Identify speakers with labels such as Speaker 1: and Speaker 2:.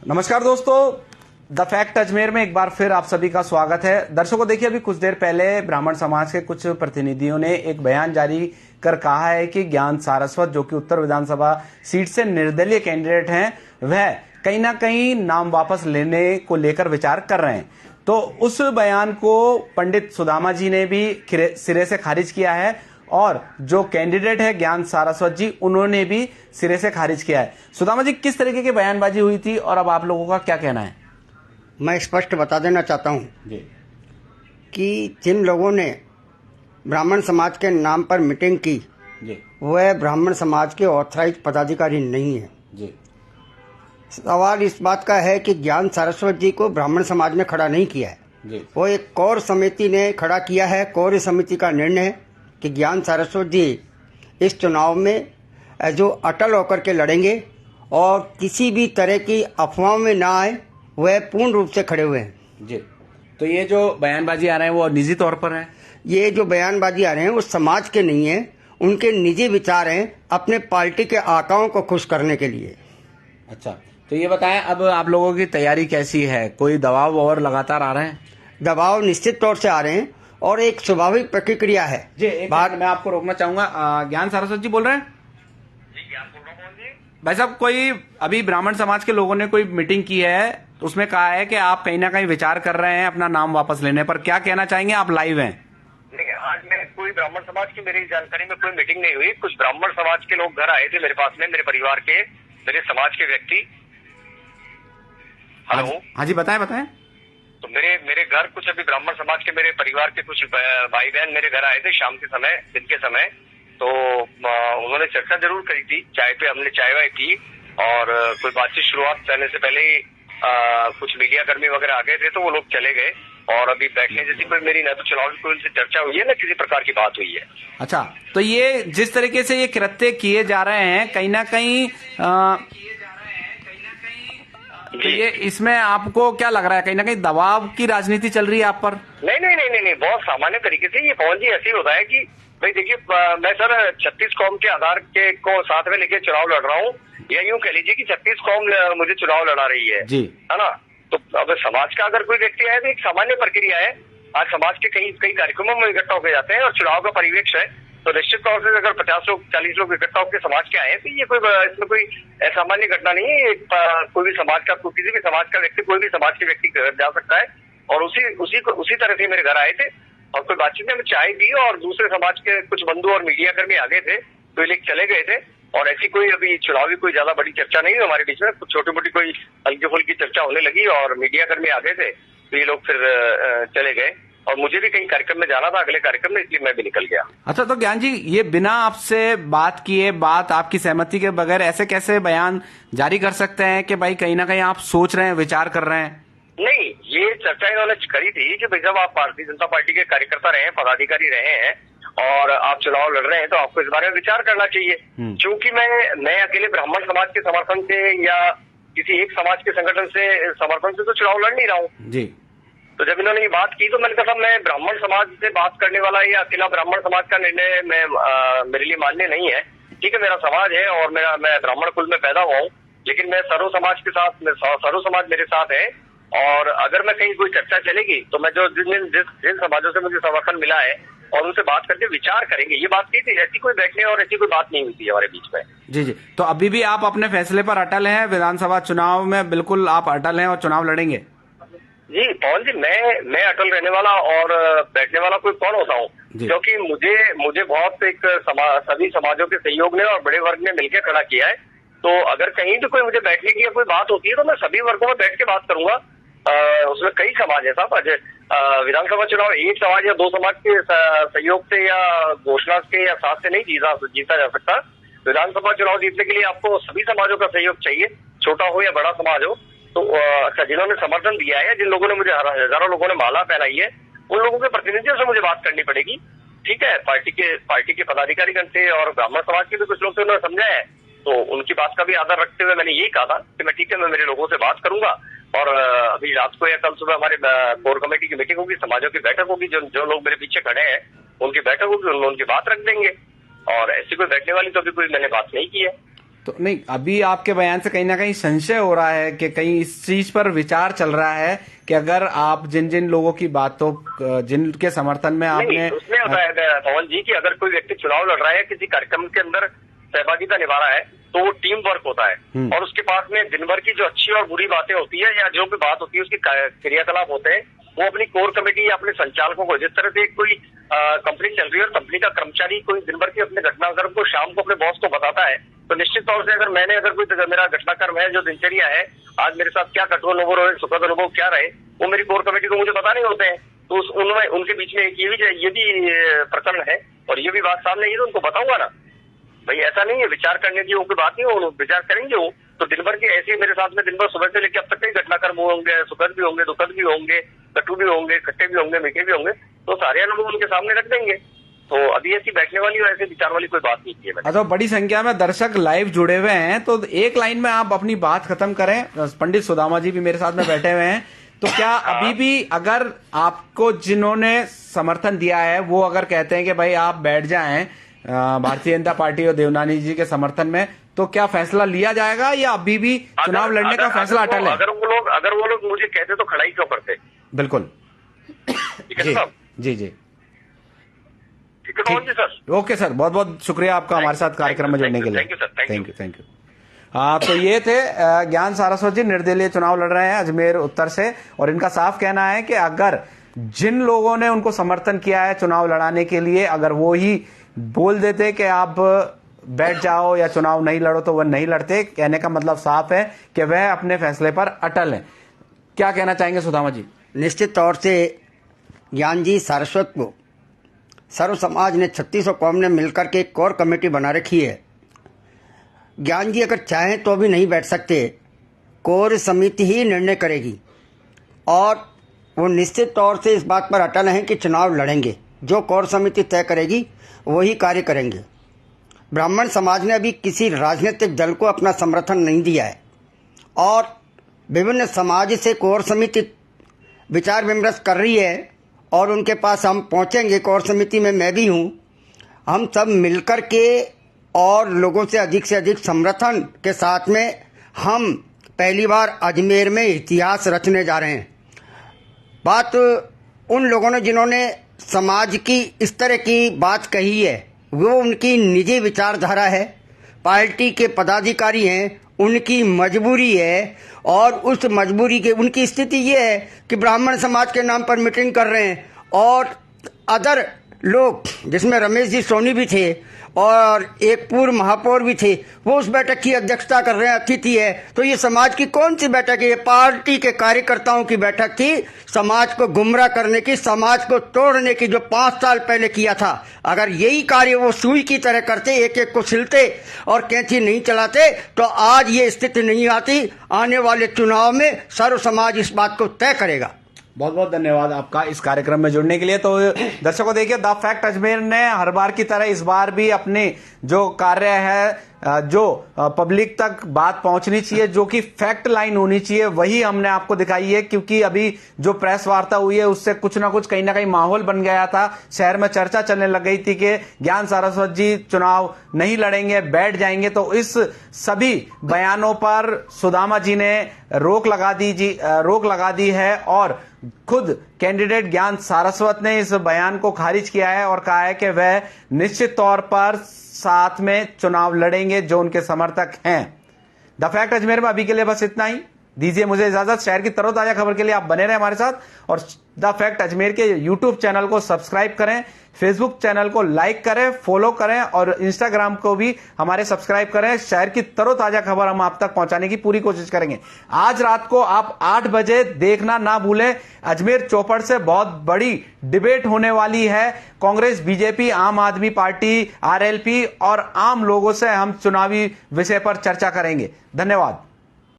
Speaker 1: नमस्कार दोस्तों, the fact Ajmer में एक बार फिर आप सभी का स्वागत है। दर्शकों देखिए, अभी कुछ देर पहले ब्राह्मण समाज के कुछ प्रतिनिधियों ने एक बयान जारी कर कहा है कि ज्ञान सारस्वत, जो कि उत्तर विधानसभा सीट से निर्दलीय कैंडिडेट हैं, वह कहीं ना कहीं नाम वापस लेने को लेकर विचार कर रहे हैं। तो उस बयान को पंडित सुदामा जी ने भी सिरे से खारिज किया है और जो कैंडिडेट है ज्ञान सारस्वत जी, उन्होंने भी सिरे से खारिज किया है। सुदामा जी, किस तरीके की बयानबाजी हुई थी और अब आप लोगों का क्या कहना है?
Speaker 2: मैं स्पष्ट बता देना चाहता हूं कि जिन लोगों ने ब्राह्मण समाज के नाम पर मीटिंग की वह ब्राह्मण समाज के ऑथराइज पदाधिकारी नहीं है। सवाल इस बात का है कि ज्ञान सारस्वत जी को ब्राह्मण समाज ने खड़ा नहीं किया है, वो एक कोर समिति ने खड़ा किया है। कोर समिति का निर्णय है कि ज्ञान सारस्वत जी इस चुनाव में जो अटल होकर के लड़ेंगे और किसी भी तरह की अफवाहों में ना आए, वह पूर्ण रूप से खड़े हुए हैं।
Speaker 1: जी, तो ये जो बयानबाजी आ रहे हैं वो निजी तौर पर है?
Speaker 2: ये जो बयानबाजी आ रहे हैं वो समाज के नहीं है, उनके निजी विचार हैं अपने पार्टी के आकाओं को खुश करने के लिए।
Speaker 1: अच्छा, तो ये बताएं, अब आप लोगों की तैयारी कैसी है? कोई दबाव और लगातार आ रहे हैं?
Speaker 2: दबाव निश्चित तौर से आ रहे हैं और एक स्वाभाविक प्रतिक्रिया है।
Speaker 1: जी, एक बात मैं आपको रोकना चाहूंगा। ज्ञान सारस्वत जी बोल रहे हैं?
Speaker 3: जी, ज्ञान बोल रहा हूँ जी।
Speaker 1: भाई साहब, कोई अभी ब्राह्मण समाज के लोगों ने कोई मीटिंग की है, उसमें कहा है कि आप कहीं ना कहीं विचार कर रहे हैं अपना नाम वापस लेने पर। क्या कहना चाहेंगे? आप लाइव हैं।
Speaker 3: देखिए, आज मैं कोई ब्राह्मण समाज की मेरी जानकारी में कोई मीटिंग नहीं हुई। कुछ ब्राह्मण समाज के लोग घर आए थे मेरे पास में, मेरे परिवार के, मेरे समाज के व्यक्ति। हेलो,
Speaker 1: हाँ जी, बताएं बताएं।
Speaker 3: तो मेरे घर कुछ अभी ब्राह्मण समाज के मेरे परिवार के कुछ भाई बहन मेरे घर आए थे शाम के समय, दिन के समय। तो उन्होंने चर्चा जरूर करी थी, चाय पे हमने चाय वाय पी और कोई बातचीत शुरुआत करने से पहले ही कुछ मीडिया कर्मी वगैरह आ गए थे, तो वो लोग चले गए। और अभी बैठने जैसी कोई मेरी न तो चुनाव की कोई उनसे चर्चा हुई है न किसी प्रकार की बात हुई है।
Speaker 1: अच्छा, तो ये जिस तरीके से ये कृत्य किए जा रहे हैं, कहीं ना कहीं तो ये इसमें आपको क्या लग रहा है? कहीं ना कहीं दबाव की राजनीति चल रही है आप पर?
Speaker 3: नहीं, बहुत सामान्य तरीके से ये पवन जी ऐसे ही होता है कि भाई देखिए, मैं सर 36 कौम के आधार के को साथ में लेके चुनाव लड़ रहा हूँ, या यूं कह लीजिए कि 36 कौम मुझे चुनाव लड़ा रही है
Speaker 1: जी,
Speaker 3: है ना। तो अब समाज का अगर कोई व्यक्ति है तो एक सामान्य प्रक्रिया है। आज समाज के कई कार्यक्रमों में इकट्ठा होकर जाते हैं और चुनाव का परिवेश है, तो निश्चित तौर से अगर 50 लोग 40 लोग इकट्ठा होकर समाज के आए तो ये कोई इसमें कोई असामान्य घटना नहीं है। कोई भी समाज का, किसी भी समाज का व्यक्ति, कोई भी समाज के व्यक्ति घर जा सकता है। और उसी तरह से मेरे घर आए थे और कोई बातचीत में चाय पी और दूसरे समाज के कुछ बंधु और मीडिया कर्मी आ गए थे, तो ये लोग चले गए थे। और ऐसी कोई अभी चुनावी कोई ज्यादा बड़ी चर्चा नहीं है हमारे बीच में। कुछ छोटी मोटी कोई हल्की फुल्की चर्चा होने लगी और मीडिया कर्मी आ गए थे, तो ये लोग फिर चले गए। और मुझे भी कहीं कार्यक्रम में जाना था, अगले कार्यक्रम में, इसलिए मैं भी निकल गया।
Speaker 1: अच्छा, तो ज्ञान जी, ये बिना आपसे बात किए, बात आपकी सहमति के बगैर ऐसे कैसे बयान जारी कर सकते हैं कि भाई कहीं ना कहीं आप सोच रहे हैं, विचार कर रहे हैं?
Speaker 3: नहीं, ये चर्चा इन्होंने करी थी कि भाई जब आप भारतीय जनता पार्टी के कार्यकर्ता रहे हैं, पदाधिकारी रहे हैं और आप चुनाव लड़ रहे हैं, तो आपको इस बारे में विचार करना चाहिए। क्योंकि मैं अकेले ब्राह्मण समाज के समर्थन से या किसी एक समाज के संगठन से समर्थन से तो चुनाव लड़ नहीं रहा हूँ
Speaker 1: जी।
Speaker 3: तो जब इन्होंने ये बात की तो मैंने कहा मैं ब्राह्मण समाज से बात करने वाला या अकेला ब्राह्मण समाज का निर्णय मेरे लिए मान्य नहीं है। ठीक है, मेरा समाज है और मैं ब्राह्मण कुल में पैदा हुआ हूँ, लेकिन मैं सर्व समाज के साथ, सर्व समाज मेरे साथ है। और अगर मैं कहीं कोई चर्चा चलेगी तो मैं जो जिन समाजों से मुझे समर्थन मिला है और उनसे बात करके विचार करेंगे, ये बात की थी। ऐसी कोई बैठने और ऐसी कोई बात नहीं हुई थी हमारे बीच में।
Speaker 1: जी, तो अभी भी आप अपने फैसले पर अटल हैं? विधानसभा चुनाव में बिल्कुल आप अटल हैं और चुनाव लड़ेंगे?
Speaker 3: जी पवन जी, मैं अटल रहने वाला और बैठने वाला कोई कौन होता हूँ, क्योंकि मुझे बहुत एक सभी समाजों के सहयोग ने और बड़े वर्ग ने मिलकर खड़ा किया है। तो अगर कहीं भी कोई मुझे बैठने की कोई बात होती है तो मैं सभी वर्गों में बैठ के बात करूंगा। उसमें कई समाज है साहब। विधानसभा चुनाव एक समाज या दो समाज के सहयोग से या घोषणा के या साथ से नहीं जीता जा सकता। विधानसभा चुनाव जीतने के लिए आपको सभी समाजों का सहयोग चाहिए, छोटा हो या बड़ा समाज हो। तो अच्छा, जिन्होंने समर्थन दिया है, जिन लोगों ने मुझे, हजारों लोगों ने माला पहनाई है, उन लोगों के प्रतिनिधियों से मुझे बात करनी पड़ेगी। ठीक है, पार्टी के पदाधिकारीगण से और ब्राह्मण समाज के भी कुछ लोग से उन्होंने समझा है, तो उनकी बात का भी आदर रखते हुए मैंने यही कहा था कि मैं ठीक है, मैं मेरे लोगों से बात करूंगा। और अभी रात को या कल सुबह हमारे कोर कमेटी की मीटिंग होगी, समाजों की बैठक होगी, जो लोग मेरे पीछे खड़े हैं उनकी बैठक होगी, उनकी बात रख देंगे। और ऐसी कोई बैठने वाली तो अभी कोई मैंने बात नहीं की है।
Speaker 1: तो नहीं, अभी आपके बयान से कहीं ना कहीं संशय हो रहा है कि कहीं इस चीज पर विचार चल रहा है कि अगर आप जिन जिन लोगों की बातों, जिनके समर्थन में आपने,
Speaker 3: उसमें होता है पवन जी कि अगर कोई व्यक्ति चुनाव लड़ रहा है, किसी कार्यक्रम के अंदर सहभागिता निभा रहा है, तो वो टीम वर्क होता है और उसके पास में दिन भर की जो अच्छी और बुरी बातें होती है या जो भी बात होती है उसके क्रियाकलाप होते हैं, वो अपनी कोर कमेटी या अपने संचालकों को, जिस तरह से कोई कंपनी चल रही है और कंपनी का कर्मचारी कोई दिन भर की अपने घटनाक्रम को शाम को अपने बॉस को बताता है, तो निश्चित तौर से अगर कोई मेरा घटनाक्रम है, जो दिनचर्या है, आज मेरे साथ क्या कठोर अनुभव रहे, सुखद अनुभव क्या रहे, वो मेरी कोर कमेटी को मुझे बताने होते हैं। तो उनमें उनके बीच में ये भी प्रकरण है और ये भी बात सामने आई तो उनको बताऊंगा ना भाई, ऐसा नहीं है विचार करने की कोई बात नहीं, वो विचार करेंगे वो तो दिन भर के ऐसे मेरे साथ में दिन भर सुबह से लेकर अब तक कई घटनाक्रम होंगे, सुखद भी होंगे, दुखद भी होंगे, कटु भी होंगे, खट्टे भी होंगे, मीठे भी होंगे, तो सारे अनुभव उनके सामने रख देंगे। तो अभी ऐसी बैठने वाली और ऐसे विचार वाली कोई बात नहीं की है।
Speaker 1: अच्छा, बड़ी संख्या में दर्शक लाइव जुड़े हुए हैं, तो एक लाइन में आप अपनी बात खत्म करें। पंडित सुदामा जी भी मेरे साथ में बैठे हुए हैं, तो क्या अभी भी अगर आपको जिन्होंने समर्थन दिया है वो अगर कहते हैं कि भाई आप बैठ जाएं भारतीय जनता पार्टी और देवनानी जी के समर्थन में, तो क्या फैसला लिया जाएगा या अभी भी चुनाव लड़ने का फैसला अटल है?
Speaker 3: अगर वो लोग मुझे कहते तो खड़ाई क्यों करते?
Speaker 1: बिल्कुल, जी जी,
Speaker 3: ठीक है जी सर।
Speaker 1: ओके सर, बहुत बहुत शुक्रिया आपका हमारे साथ कार्यक्रम में जुड़ने के लिए। Thank you. तो ये थे ज्ञान सारस्वत जी, निर्दलीय चुनाव लड़ रहे हैं अजमेर उत्तर से, और इनका साफ कहना है कि अगर जिन लोगों ने उनको समर्थन किया है चुनाव लड़ाने के लिए, अगर वो ही बोल देते कि आप बैठ जाओ या चुनाव नहीं लड़ो, तो वह नहीं लड़ते। कहने का मतलब साफ है कि वह अपने फैसले पर अटल हैं। क्या कहना चाहेंगे सुदामा जी?
Speaker 2: निश्चित तौर से ज्ञान जी सारस्वत को सर्व समाज ने 3600 कौम ने मिलकर के एक कोर कमेटी बना रखी है। ज्ञान जी अगर चाहें तो भी नहीं बैठ सकते, कोर समिति ही निर्णय करेगी और वो निश्चित तौर से इस बात पर अटल हैं कि चुनाव लड़ेंगे। जो कोर समिति तय करेगी वही कार्य करेंगे। ब्राह्मण समाज ने अभी किसी राजनीतिक दल को अपना समर्थन नहीं दिया है और विभिन्न समाज से कोर समिति विचार विमर्श कर रही है और उनके पास हम पहुंचेंगे। कोर समिति में मैं भी हूं। हम सब मिलकर के और लोगों से अधिक समर्थन के साथ में हम पहली बार अजमेर में इतिहास रचने जा रहे हैं। बात उन लोगों ने जिन्होंने समाज की इस तरह की बात कही है, वो उनकी निजी विचारधारा है, पार्टी के पदाधिकारी हैं, उनकी मजबूरी है और उस मजबूरी के उनकी स्थिति ये है कि ब्राह्मण समाज के नाम पर मीटिंग कर रहे हैं और अदर लोग जिसमें रमेश जी सोनी भी थे और एक पूर्व महापौर भी थे, वो उस बैठक की अध्यक्षता कर रहे हैं, अतिथि है। तो ये समाज की कौन सी बैठक है? ये पार्टी के कार्यकर्ताओं की बैठक थी, समाज को गुमराह करने की, समाज को तोड़ने की, जो 5 साल पहले किया था। अगर यही कार्य वो सुई की तरह करते, एक एक को सिलते और कैंची नहीं चलाते, तो आज ये स्थिति नहीं आती। आने वाले चुनाव में सर्व समाज इस बात को तय करेगा।
Speaker 1: बहुत बहुत धन्यवाद आपका इस कार्यक्रम में जुड़ने के लिए। तो दर्शकों देखिए, द फैक्ट अजमेर ने हर बार की तरह इस बार भी अपने जो कार्य है, जो पब्लिक तक बात पहुंचनी चाहिए, जो कि फैक्ट लाइन होनी चाहिए, वही हमने आपको दिखाई है। क्योंकि अभी जो प्रेस वार्ता हुई है उससे कुछ ना कुछ कहीं ना कहीं माहौल बन गया था, शहर में चर्चा चलने लग गई थी कि ज्ञान सारस्वत जी चुनाव नहीं लड़ेंगे, बैठ जाएंगे। तो इस सभी बयानों पर सुदामा जी ने रोक लगा दी है और खुद कैंडिडेट ज्ञान सारस्वत ने इस बयान को खारिज किया है और कहा है कि वह निश्चित तौर पर साथ में चुनाव लड़ेंगे जो उनके समर्थक हैं। द फैक्ट अजमेर में अभी के लिए बस इतना ही। दीजिए मुझे इजाजत। शहर की तरोताजा खबर के लिए आप बने रहे हमारे साथ और द फैक्ट अजमेर के यूट्यूब चैनल को सब्सक्राइब करें, फेसबुक चैनल को लाइक करें, फॉलो करें और इंस्टाग्राम को भी हमारे सब्सक्राइब करें। शहर की तरोताजा खबर हम आप तक पहुंचाने की पूरी कोशिश करेंगे। आज रात को आप 8 बजे देखना ना भूलें। अजमेर चौपड़ से बहुत बड़ी डिबेट होने वाली है। कांग्रेस, बीजेपी, आम आदमी पार्टी, आरएलपी और आम लोगों से हम चुनावी विषय पर चर्चा करेंगे। धन्यवाद।